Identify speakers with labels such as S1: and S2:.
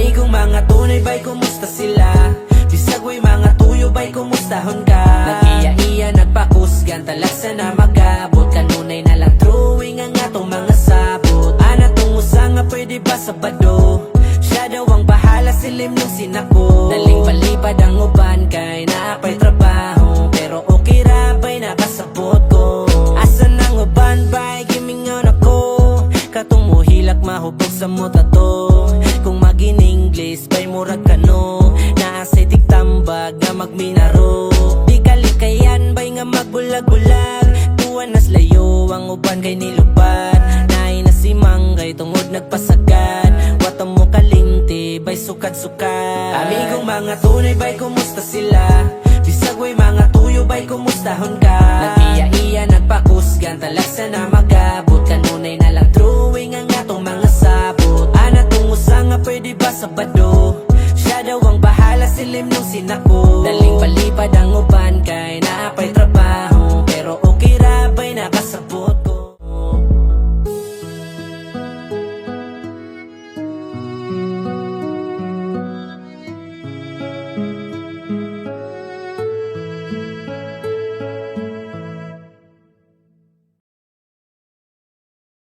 S1: Amigong mga tunay bay, kumusta sila? Bisag way mga tuyo bay, kumustahon ka? Nag-iya-iya, nagpakusgan, talagsa na magabot. Kanunay na lang drawing ang atong mga sabot. Ana tong usa nga pwede ba sabado? Siya daw ang bahala, silim nung sinako. Daling palipad ang uban kay naapay trabaho, pero okay ra bay nakasabot ko. Asan ang uban bay, gimingaw na ko. Katong muhilak mahubog sa muta to. Kung mag-in-English bay murag kano, naasay tigtambag nga magminaro. Di kalikayan bay nga magbulag-bulag. Tuwan nas layo ang uban kay nilubad. Naay na si Manggay tungod nagpasagad. Wata mo kalimti bay sukad-sukad. Amigong mga tunay bay, kumusta sila? Bisag way mga tuyo bay, kumustahon ka? Nag-iya-iya, nagpakusgan, talagsa na magabot. Kanunay na lang drawing ang atong mga sabot. Ana tong usa nga pwede ba sabado?